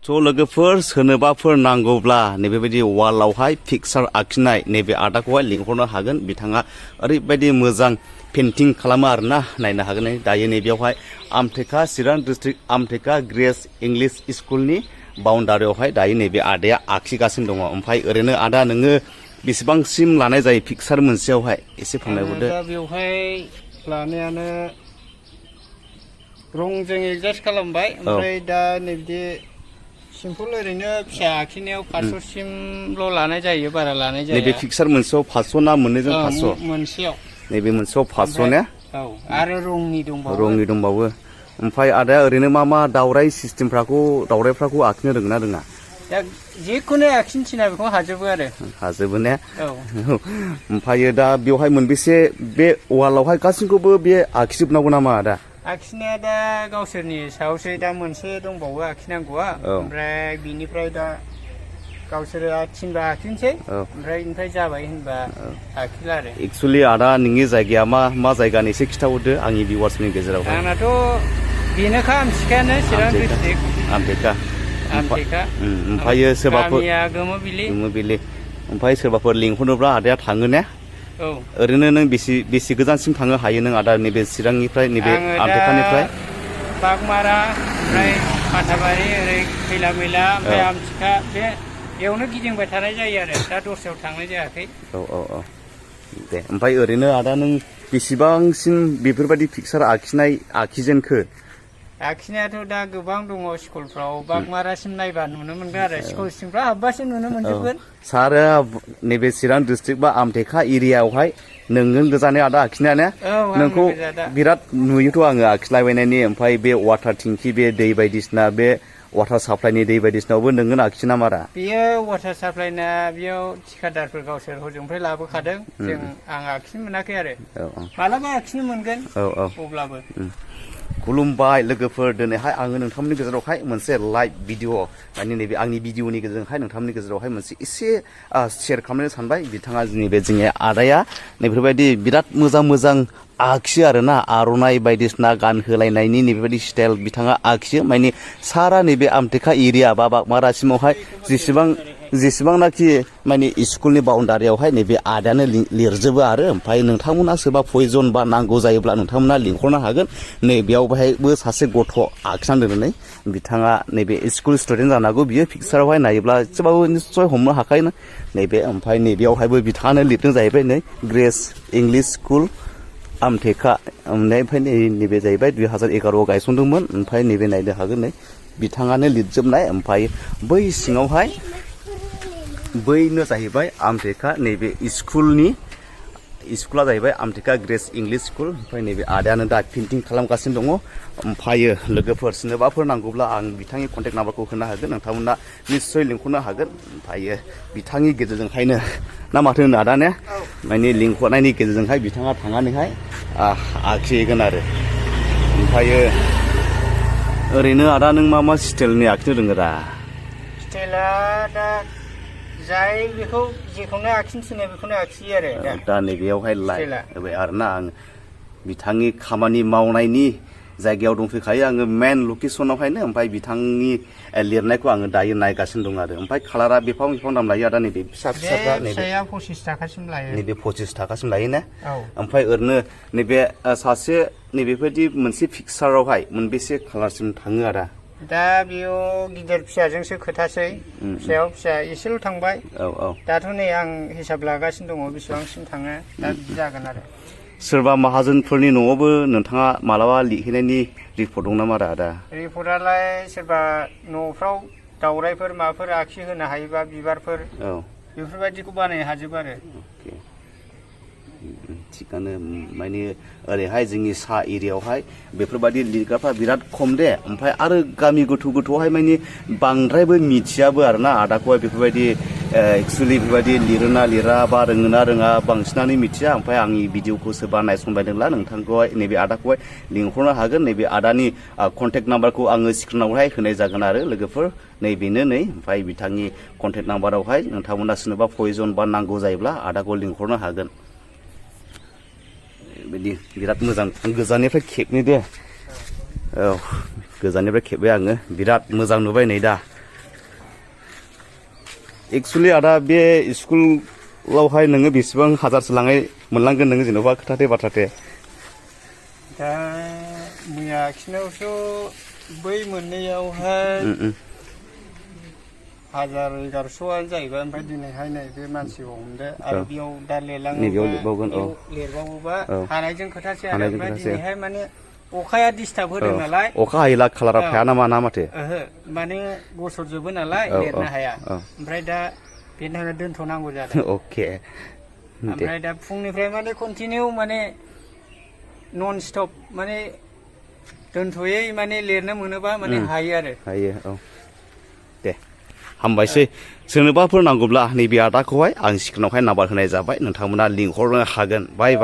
थ' लोगोफोर सोरनोबाफोर नांगौब्ला नैबेबायदि वालावहाय पिकचार आखिनाय नैबे आदाखौहाय लिंहरनो हागोन बिथाङा ओरैबायदि मोजां पेन्टिं खालामो आरोना नायनो हागोन दायो नैबेयावहाय आमटेका चिरां डिस्ट्रिक्ट आमटेका ग्रेस इंलिश स्कुलनि बाउन्डारियावहाय दायो नैबे आदाया आखिगासिनो दङ ओमफ्राय ओरैनो आदा नोङो बेसेबांसिम लानाय जायो पिकचार मोनसेयावहाय एसे फोरमायहरदो दा बेवहाय लानायानो रंजों एडजास्ट खालामबाय ओमफ्राय दा नैबिदि सिम्पल ओरैनो फिसा आखिनायाव 500सिमल' लानाय जायो बारा लानाय जाया नैबे पिकचार मोनसेयाव 500 ना मोननैजों 500 मोनसेयाव नैबे मोनसेयाव 500 ने औ आरो रंनि दंबावो ओमफ्राय आदाया ओरैनो मा दावराय दावरायफ्राखौ आखिनो रोङोना रोङा दा जिखुनु आखिनो थिना बेखौ हाजोबो ने औ ओमफ्राय दा बेवहाय मोनबेसे बे वालावहाय गासैखौबो बे आखिजोबनांगौ नामा आदा आखिनाया दा गावसोरनि सायावसो दा मोनसे दंबावो आखिनांगौआ ओमफ्राय बिनिफ्राय दा गावसोरो थिनबा आखिनोसै ओमफ्राय जाबाय होनबा आखिला आरो एक्चुअली आदा नोंनि जायगाया मा जायगानि एसे खिथाहरदो आंनि भिउवार्सनि गेजेराव आंनाथ' बेनोखा आमथिखायानो चिरां डिस्ट्रिक्ट आमटेका ओमफ्राय सोरबाफोर गामिया गोमोबिलि ओमफ्राय सोरबाफोर लिंहरनोब्ला आदाया थाङो ने औ ओरैनो नों बेसे गोजानसिम थांनो हायो नों आदा नैबे चिरांनिफ्राय नैबे आमटेकानिफ्राय बागमारा ओमफ्राय माथाबारि ओरै खैला मैला ओमफ्राय आमथिखा बेयावनो गिदिंबाय थानाय जायो आरो दा दस्रायाव थांनाय जायाखै औ दे ओमफ्राय ओरैनो आदा नों बेसेबांसिम बेफोरबायदि पिकचार आखिजेनखो आखिनायाथ' दा गोबां दङ स्कुलफ्राव बागमारासिम नायबा नुनो मोनगोन आरो स्कुल सिंफ्राव हाबबासो नुनो मोनजोबगोन सारा नैबे चिरां डिस्ट्रिक्ट बा आमटेका एरियायावहाय नोंजों गोजानै आदा आखिनायानो नोंखौ बिराद नुयोथ' आङो आखिलाबायनायनि ओमफ्राय बे वाटार टेंकि बे दै बायदिसिना बे वाटार साप्लाइनि दै बायदिसिनायावबो नोङो आखियो ना मारा बेयो वाटार साप्लाइना बेयाव थिकादारफोर गावसोर हजोंनिफ्राय लाबोखादों आं आखिनो मोनाखै आरो मालाबा आखिनो मोनगोन अब्लाबो खुलुमबाय लोगोफोर दिनैहाय आङो नोंथांमोननि गेजेरावहाय मोनसे लाइभ भिडिअ माने नैबे आंनि भिडिअनि गेजेरजोंहाय नोंथांमोननि गेजेरावहाय मोनसे एसे शेयार खालामनो सानबाय बिथाङा नैबे जोंनि आदाया नैबेफोरबायदि बिराद मोजां आखियो आरोना आर'नाइ बायदिसिना गान होलायनायनि नैबेबायदि स्टाइल बिथाङा आखियो माने सारा नैबे आमटेका एरिया बा बागमारासिमावहाय जेसेबांनाखि माने स्कुलनि बाउन्डारियावहाय नैबे आदायानो लिरजोबो आरो ओमफ्राय नोंथांमोना सोरबा प्रयजन बा नांगौ जायोब्ला नोंथांमोना लिंहरनो हागोन नैबेयावहायबो सासे गथ' आखिनानै दोननानै बिथाङा नैबे स्कुल स्टुडेन्ट जानो हागौ बियो पिकचारावहाय नायोब्ला एसेबाबो निस्सय हमनो हाखायो नैबे ओमफ्राय नैबेयावहायबो बिथाङानो लिरदों जाहैबाय नै ग्रेस इंलिश स्कुल आमटेका ओमफ्राय नैबे जाहैबाय 2011 गायसनदोंमोन ओमफ्राय नैबे नायनो हागोन नै बिथाङानो लिरजोबनाय ओमफ्राय बै सिङावहाय बैनो जाहैबाय आमटेका नैबे स्कुला जाहैबाय आमटेका ग्रेस इंलिश स्कुल ओमफ्राय नैबे आदायानो दा पेन्टिं खालामगासिनो दङ ओमफ्रायो लोगोफोर सोरनोबाफोर नांगौब्ला आं बिथांनि कन्टेक्ट नाम्बारखौ होनो हागोन नोंथांमोना निस्सय लिंहरनो हागोन ओमफ्रायो बिथांनि गेजेरजोंहायनो ना माथो होनो आदा ने माने लिंहरनायनि गेजेरजोंहाय बिथाङा थांनानैहाय आखिहैगोन आरो ओमफ्रायो ओरैनो आदा नों मा स्टाइलनि आखिनो रोङो दा स्टाइला दा जाय बेखौ जेखौनो आखिनो थिनो बेखौनो आखियो आरो दा नैबेयावहाय लाइभ आरोना आं बिथांनि खामानि मावनायनि जायगायाव दंफैखायो आङो मेन लकेसनावहायनो ओमफ्राय बिथांनि लिरनायखौ आङो दायो नायगासिनो दं आरो ओमफ्राय कालारा बिफां दाम लायो आदा नैबे फिसाफ्रा फिसाया 25 थाखासिम लायो नैबे 25 थाखासिम लायो ना ओमफ्राय ओरैनो नैबे सासे नैबेबायदि मोनसे पिकचारावहाय मोनबेसे कालारसिम थाङो आदा दा बेयाव गिदिर फिसाजोंसो खोथासै फिसायाव फिसा एसेल' थांबाय दाथ' नै आं हिसाब लागासिनो दङ बेसेबांसिम थाङो दा बिदि जागोन आरो सोरबा माहाजोनफोरनि न'आवबो नोंथाङा मालाबा लिरहैनायनि रिपर्ट दं नामा आदा रिपर्टआलाय सोरबा न'फ्राव दावरायफोर माबाफोर आखिहोनो हायोबा बिबारफोर बेफोरबायदिखौ बानायनो हाजोबो आरो थिगानो माने ओरैहाय जोंनि सा एरियायावहाय बेफोरबायदि लिरग्राफ्रा बिराद खम दे ओमफ्राय आरो गामि गोथौआवहाय माने बांद्रायबो मिथियाबो आरोना आदाखौहाय बेफोरबायदि एक्चुअलि बेफोरबायदि लिरोना लिरा बा रोङोना रोङा बांसिनानो मिथिया ओमफ्राय आंनि भिडिअखौ सोरबा नायसनबायदोंब्ला नोंथांखौहाय नैबे आदाखौहाय लिंहरनो हागोन नैबे आदानि कन्टेक्ट नाम्बारखौ आङो स्क्रिनावहाय होनाय जागोन आरो लोगोफोर नैबेनो ओमफ्राय बिथांनि कन्टेक्ट नाम्बारावहाय नोंथांमोना सोरनोबा प्रयजन बा नांगौ जायोब्ला आदाखौ लिंहरनो हागोन बिदि बिराद मोजां गोजाननिफ्राय खेबनि दे गोजाननिफ्राय खेबबाय आङो बिराद मोजां नुबाय नै दा एक्चुअली आदा बे स्कुलावहाय नोङो बेसेबां हाजारसो मोनलांगोन नोङो जेन'बा खोथाथे बाथ्राथे दा मैया आखिनायावथ' बै मोननैयावहाय 1000-1100 जाहैबाय ओमफ्राय दिनैहाय नै बे मानसिखौ हमदो आरो बेयाव दा लिरबावोबा हानायजों खोथासै आरो ओमफ्राय दिनैहाय माने अखाया डिस्टार्ब होदों नालाय अखा हायोला खालारा थाया नामा ना माथो ओहो माने गसरजोबो नालाय लिरनो हाया ओमफ्राय दा बेनि थाखाय दोनथ'नांगौ जादों अके ओमफ्राय दा फुंनिफ्राय माने कन्टिनिउ माने नन स्टप माने दोनथ'यै माने लिरनो मोनोबा माने हायो आरो औ दे हामबायसै सोरनोबाफोर नांगौब्ला नैबे आदाखौहाय आं सिगाङावहाय नाम्बार होनाय जाबाय नोंथांमोना लिंहरनो हागोन बाय बाय